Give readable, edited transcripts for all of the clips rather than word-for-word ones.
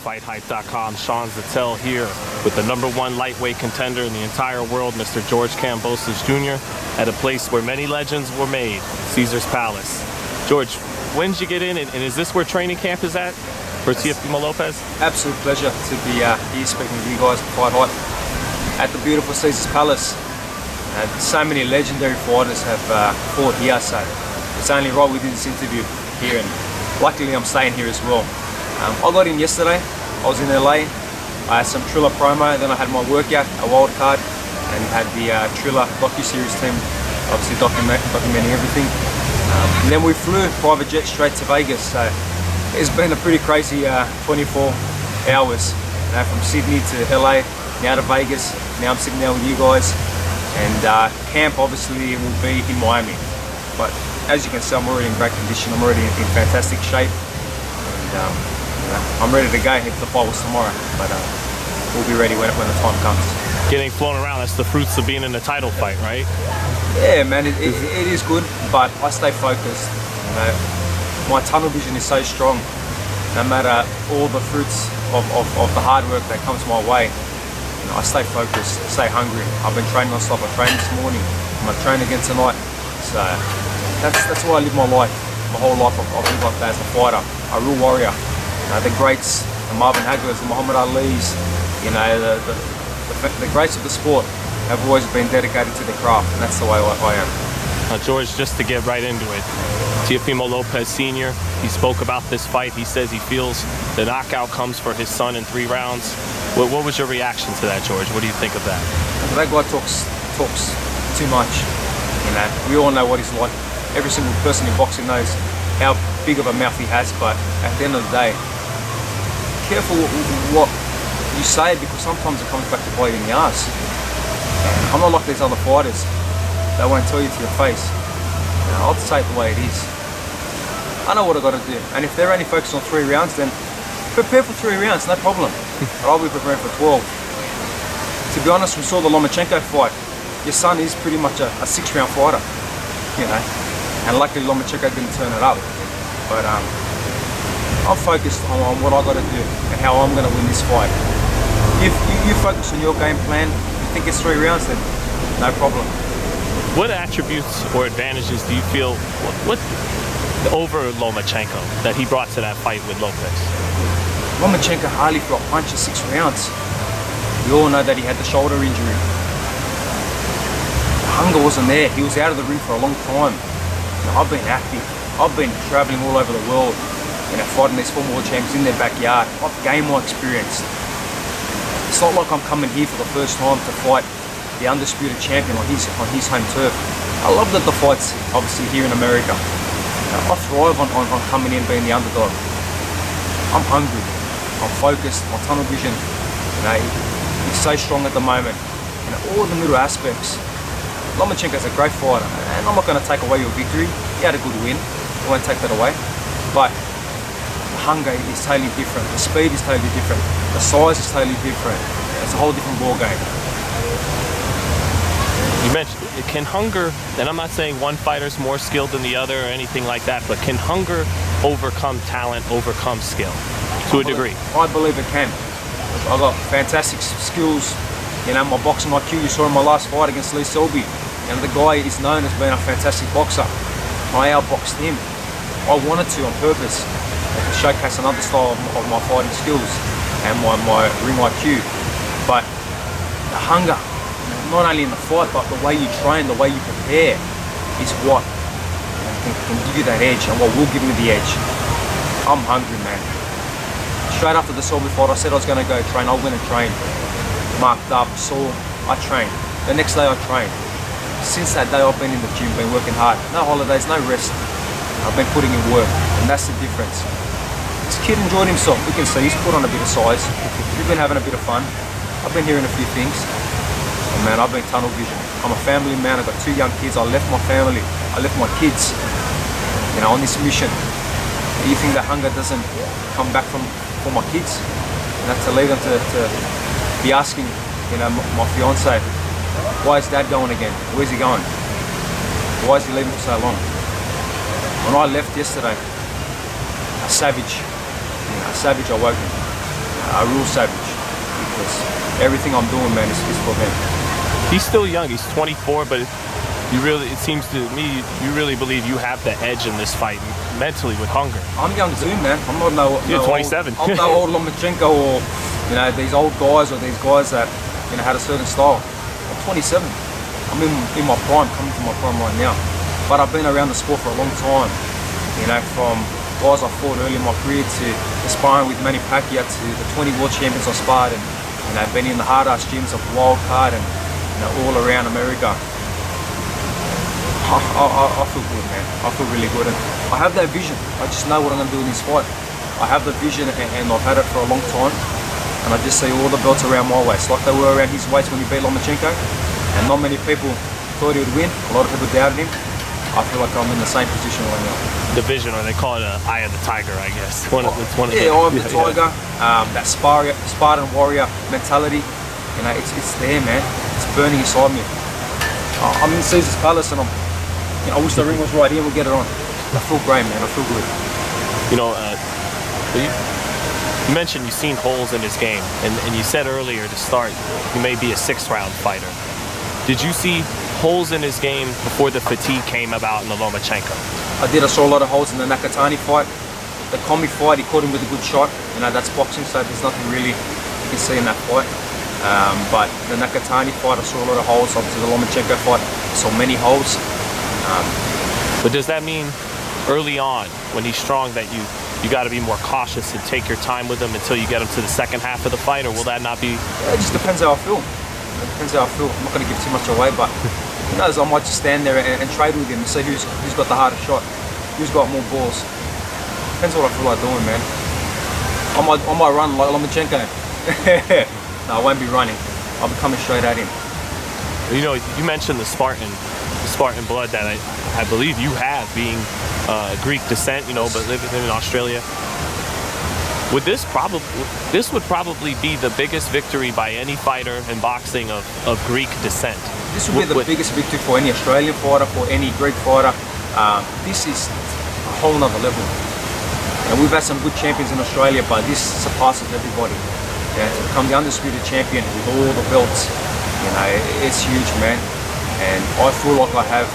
FightHype.com. Sean Zattel here with the #1 lightweight contender in the entire world, Mr. George Kambosos Jr. at a place where many legends were made, Caesar's Palace. George, when did you get in, and is this where training camp is at for Teofimo Lopez? Absolute pleasure to be here speaking with you guys at FightHype at the beautiful Caesar's Palace. So many legendary fighters have fought here, so it's only right we do this interview here, and luckily I'm staying here as well. I got in yesterday. I was in LA. I had some Triller promo, then I had my workout, a wild card, and had the Triller docu-series team obviously documenting everything. And then we flew private jet straight to Vegas, so it's been a pretty crazy 24 hours. From Sydney to LA, now to Vegas, now I'm sitting there with you guys, and camp obviously will be in Miami. But as you can see, I'm already in great condition. I'm already in fantastic shape, and I'm ready to go if the fight was tomorrow, but we'll be ready when the time comes. Getting flown around, that's the fruits of being in a title fight, right? Yeah, man, it is good, but I stay focused. You know, my tunnel vision is so strong. No matter all the fruits of the hard work that comes my way, you know, I stay focused, stay hungry. I've been training non-stop. I trained this morning. I'm going to train again tonight. So that's why I live my life. My whole life I've lived like that as a fighter, a real warrior. The greats, the Marvin Hagler's, the Muhammad Ali's, you know, the greats of the sport have always been dedicated to the craft, and that's the way I am. Now, George, just to get right into it, Teofimo Lopez Sr., he spoke about this fight. He says he feels the knockout comes for his son in 3 rounds. What was your reaction to that, George? What do you think of that? That guy talks too much. You know, we all know what he's like. Every single person in boxing knows how big of a mouth he has, but at the end of the day, careful what you say, because sometimes it comes back to bite you in the ass. And I'm not like these other fighters. They won't tell you to your face. You know, I'll say it the way it is. I know what I got to do, and if they're only focused on 3 rounds, then prepare for 3 rounds, no problem. But I'll be preparing for 12. To be honest, we saw the Lomachenko fight. Your son is pretty much a 6-round fighter, you know, and luckily Lomachenko didn't turn it up. But I'm focused on what I got to do and how I'm going to win this fight. If you focus on your game plan, you think it's 3 rounds, then no problem. What attributes or advantages do you feel what over Lomachenko that he brought to that fight with Lopez? Lomachenko hardly threw a punch in 6 rounds. We all know that he had the shoulder injury. The hunger wasn't there. He was out of the ring for a long time. You know, I've been active. I've been traveling all over the world, you know, fighting these former world champions in their backyard. I've gained my experience. It's not like I'm coming here for the first time to fight the undisputed champion on his home turf. I love that the fight's obviously here in America. You know, I thrive on coming in being the underdog. I'm hungry. I'm focused. My tunnel vision, you know, is so strong at the moment. You know, all the little aspects. Lomachenko's a great fighter, and I'm not going to take away your victory. He had a good win. I won't take that away. But the hunger is totally different. The speed is totally different. The size is totally different. It's a whole different ball game. You mentioned, can hunger, and I'm not saying one fighter's more skilled than the other or anything like that, but can hunger overcome talent, overcome skill to a degree? I believe it can. I've got fantastic skills. You know, my boxing IQ, you saw in my last fight against Lee Selby. And the guy is known as being a fantastic boxer. I outboxed him. I wanted to on purpose to showcase another style of my fighting skills and my ring IQ. But the hunger, not only in the fight, but the way you train, the way you prepare, is what can give you that edge, and what will give me the edge. I'm hungry, man. Straight after the Selby fight, I said I was going to go train. I went and trained. Marked up, sore, I trained. The next day I trained. Since that day I've been in the gym, been working hard. No holidays, no rest. I've been putting in work, and that's the difference. This kid enjoyed himself. We can see he's put on a bit of size. We've been having a bit of fun. I've been hearing a few things. And man, I've been tunnel vision. I'm a family man. I've got 2 young kids. I left my family. I left my kids, you know, on this mission. Do you think that hunger doesn't come back for my kids? And that's to lead them to be asking, you know, my fiance, why is Dad going again? Where's he going? Why is he leaving for so long? When I left yesterday, a savage awoke me. a real savage, because everything I'm doing, man, is for him. He's still young. He's 24, but it seems to me, you really believe you have the edge in this fight mentally with hunger. I'm young too, man. I'm not You're 27. I'm no old Lomachenko or these old guys or these guys that had a certain style. I'm 27. I'm in my prime, coming to my prime right now. But I've been around the sport for a long time. From guys I fought early in my career to sparring with Manny Pacquiao to the 20 world champions I sparred, and I've been in the hard-ass gyms of Wildcard and all around America. I feel good, man. I feel really good, and I have that vision. I just know what I'm gonna do in this fight. I have the vision, and I've had it for a long time. And I just see all the belts around my waist, like they were around his waist when he beat Lomachenko. And not many people thought he would win. A lot of people doubted him. I feel like I'm in the same position right now. The vision, or they call it Eye of the Tiger, I guess. Eye of the Tiger. That Spartan warrior mentality. It's there, man. It's burning inside me. I'm in Caesar's Palace, and I wish the ring was right here. We'll get it on. I feel great, man. I feel good. You mentioned you've seen holes in his game, and you said earlier to start, he may be a 6th-round fighter. Did you see holes in his game before the fatigue came about in the Lomachenko? I did. I saw a lot of holes in the Nakatani fight. The Combi fight, he caught him with a good shot. That's boxing, so there's nothing really you can see in that fight. But the Nakatani fight, I saw a lot of holes. Obviously, the Lomachenko fight, I saw many holes. But does that mean early on, when he's strong, that you got to be more cautious and take your time with him until you get him to the second half of the fight, or will that not be? Yeah, it just depends how I feel. It depends how I feel. I'm not going to give too much away, but who knows? I might just stand there and trade with him and see who's got the harder shot, who's got more balls. Depends what I feel like doing, man. I might run like Lomachenko. No, I won't be running. I'll be coming straight at him. You mentioned the Spartan blood that I believe you have, being Greek descent, but living in Australia. This would probably be the biggest victory by any fighter in boxing of Greek descent. This would be the biggest victory for any Australian fighter, for any Greek fighter. This is a whole nother level. And we've had some good champions in Australia, but this surpasses everybody. To become the undisputed champion with all the belts, it's huge, man. And I feel like I have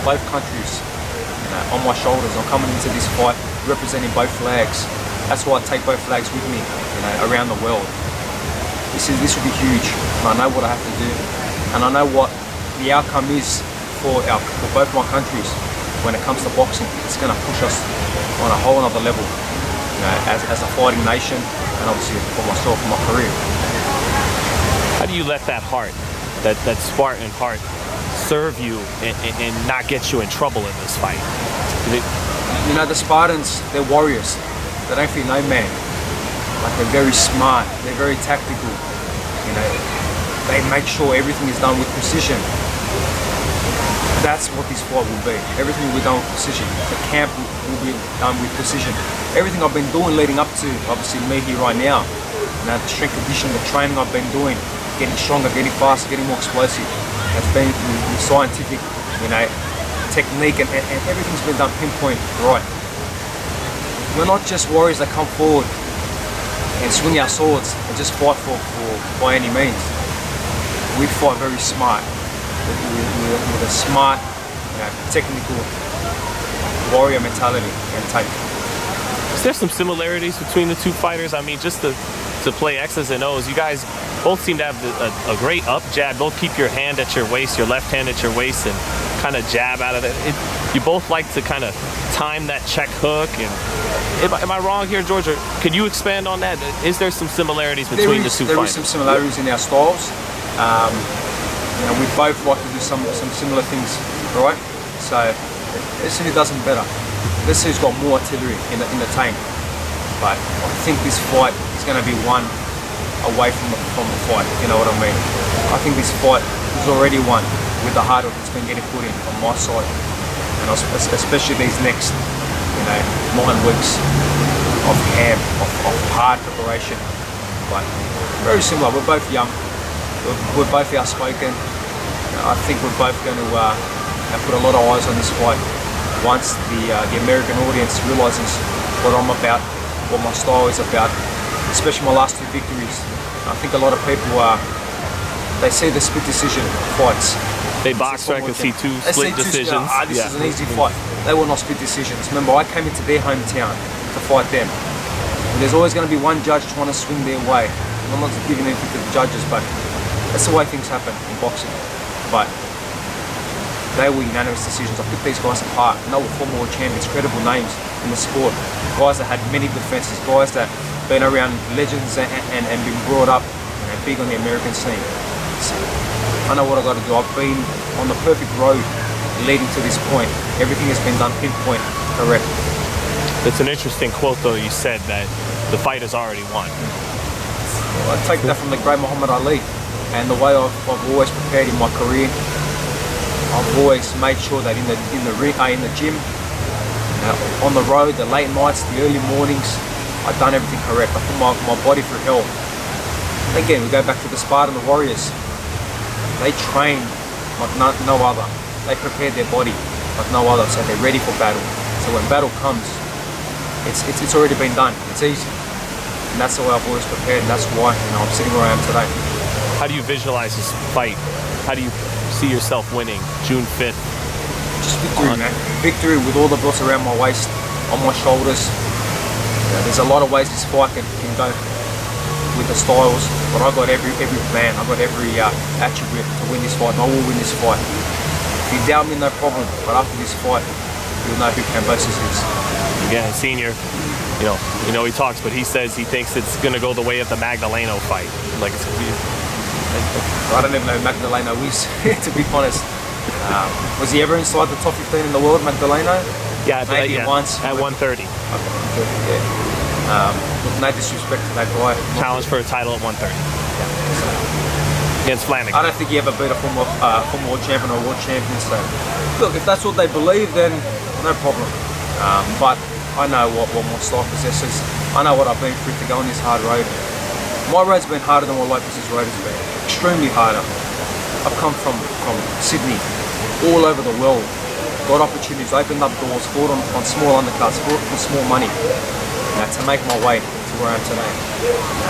both countries on my shoulders. I'm coming into this fight representing both flags. That's why I take both flags with me, around the world. This will be huge, and I know what I have to do, and I know what the outcome is for both my countries. When it comes to boxing, it's going to push us on a whole other level, as a fighting nation, and obviously for myself, for my career. How do you let that heart, that Spartan heart, serve you and not get you in trouble in this fight? The Spartans, they're warriors. They don't fear no man. Like, they're very smart. They're very tactical. They make sure everything is done with precision. That's what this fight will be. Everything will be done with precision. The camp will be done with precision. Everything I've been doing leading up to, obviously, me here right now, the strength conditioning, the training I've been doing, getting stronger, getting faster, getting more explosive. It's been with scientific, technique, and everything's been done pinpoint right. We're not just warriors that come forward and swing our swords and just fight for by any means. We fight very smart. With a smart, technical warrior mentality and type. Is there some similarities between the two fighters? I mean, just to play X's and O's, you guys both seem to have a great up jab. Both keep your hand at your waist, your left hand at your waist, and kind of jab out of it. You both like to kind of time that check hook. And am I wrong here, George? Or could you expand on that? Is there some similarities between the two fighters? There is some similarities in our styles. We both like to do some similar things, right? So let's see who does them better. Let's see who's got more artillery in the tank. But I think this fight is going to be won away from the fight, if you know what I mean. I think this fight is already won with the hard work that's been getting put in on my side, and especially these next 9 weeks of camp, of hard preparation. But very similar. We're both young. We're both outspoken. I think we're both going to put a lot of eyes on this fight once the American audience realises what I'm about, what my style is about, especially my last 2 victories. I think a lot of people they see the split decision fights. They box, so I can see 2 split decisions. This is an easy fight. They were not split decisions. Remember, I came into their hometown to fight them. And there's always going to be one judge trying to swing their way. I'm not giving anything to the judges, but that's the way things happen in boxing. But they were unanimous decisions. I picked these guys apart, and they were former world champions, credible names in the sport. Guys that had many defenses, guys that been around legends and been brought up big on the American scene. So I know what I got to do. I've been on the perfect road leading to this point. Everything has been done pinpoint correct. It's an interesting quote though. You said that the fight is already won. Well, I take that from the great Muhammad Ali, and the way I've always prepared in my career. I've always made sure that in the gym, on the road, the late nights, the early mornings, I've done everything correct. I put my body through hell. Again, we go back to the Spartan, the warriors. They train like no other. They prepare their body like no other, so they're ready for battle. So when battle comes, it's already been done. It's easy, and that's the way I've always prepared, and that's why I'm sitting where I am today. How do you visualize this fight? How do you see yourself winning June 5th? Just victory, man. Victory with all the belts around my waist, on my shoulders. There's a lot of ways this fight can go with the styles, but I got every plan, I got every attribute to win this fight, and I will win this fight. If you doubt me, no problem, but after this fight, you'll know who Kambosos is. Again, Senior, you know he talks, but he says he thinks it's going to go the way of the Magdaleno fight. Like it's going to be... I don't even know who Magdaleno is, to be honest. Was he ever inside the top 15 in the world, Magdaleno? Yeah, maybe once. At 130. Okay, 130, yeah. No disrespect to that guy. Challenge for a title at 130. Yeah. Against Flanagan. I don't think he ever beat a former world champion or world champion. So, look, if that's what they believe, then no problem. But I know what my style possesses. I know what I've been through to go on this hard road. My road's been harder than what Lopez's road has been. Extremely harder. I've come from Sydney, all over the world. Got opportunities, opened up doors, fought on small undercuts, fought for small money. To make my way to where I am today.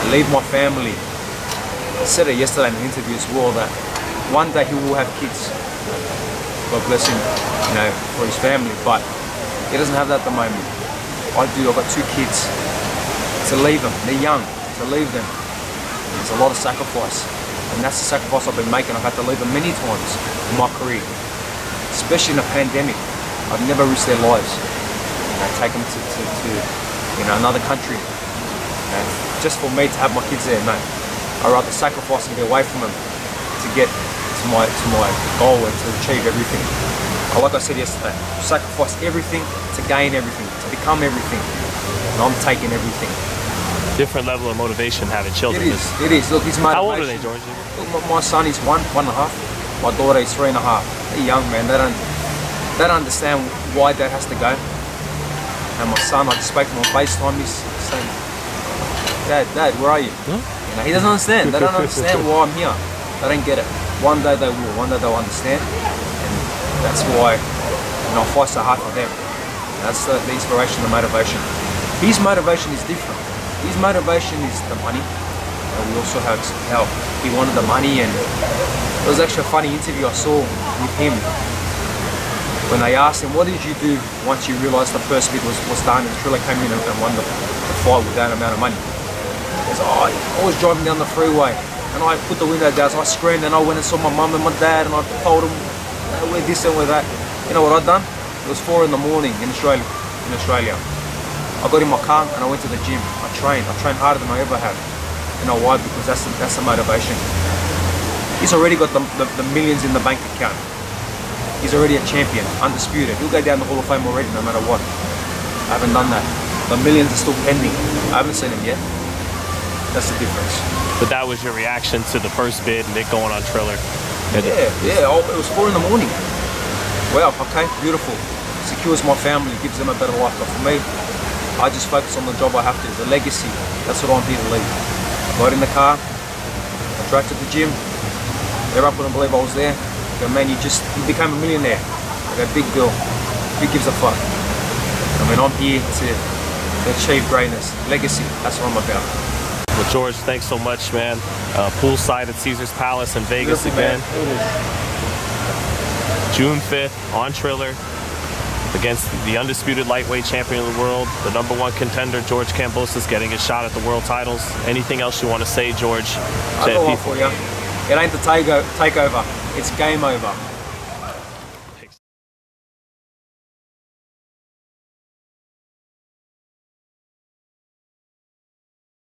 Leave my family. I said it yesterday in the interview as well that one day he will have kids. God bless him, for his family, but he doesn't have that at the moment. I do. I've got 2 kids. To leave them, they're young. To leave them, there's a lot of sacrifice, and that's the sacrifice I've been making. I've had to leave them many times in my career, especially in a pandemic. I've never risked their lives. Take them to another country, and just for me to have my kids there, no. I'd rather sacrifice and be away from them to get to my goal and to achieve everything. Like I said yesterday, sacrifice everything to gain everything, to become everything, and I'm taking everything. Different level of motivation having children. It is. Look, his motivation. How old are they, George? Look, my son is 1.5. My daughter is 3.5. They're young, man. They don't understand why that has to go. And my son, I just spoke to him on FaceTime, he's saying, Dad, where are you? Huh? He doesn't understand. They don't understand why I'm here. They don't get it. One day they will. One day they'll understand. And that's why I fight so hard for them. And that's the inspiration, the motivation. His motivation is different. His motivation is the money. And we also have how he wanted the money. And it was actually a funny interview I saw with him. When they asked him, what did you do once you realised the first bid was done and Triller came in and won the fight with that amount of money? He said, I was driving down the freeway and I put the window down, so I screamed and I went and saw my mum and my dad and I told them, we're this and we're that. You know what I'd done? It was 4 in the morning in Australia. I got in my car and I went to the gym. I trained harder than I ever have. You know why? Because that's the motivation. He's already got the millions in the bank account. He's already a champion, undisputed. He'll go down the Hall of Fame already, no matter what. I haven't done that. The millions are still pending. I haven't seen him yet. That's the difference. But that was your reaction to the first bid and it going on Triller? Yeah. It was 4 in the morning. Wow, okay, beautiful. Secures my family, gives them a better life. But for me, I just focus on the job I have to, the legacy. That's what I'm here to leave. I got in the car, I drove to the gym. Everyone couldn't believe I was there. Man, you became a millionaire. Like a big deal. Who gives a fuck? I mean, I'm here to achieve greatness, legacy. That's what I'm about. Well, George, thanks so much, man. Poolside at Caesar's Palace in Vegas again. June 5th on Triller against the undisputed lightweight champion of the world, the #1 contender, George Kambosos, getting his shot at the world titles. Anything else you want to say, George? I'll go on for you. It ain't the takeover, it's game over.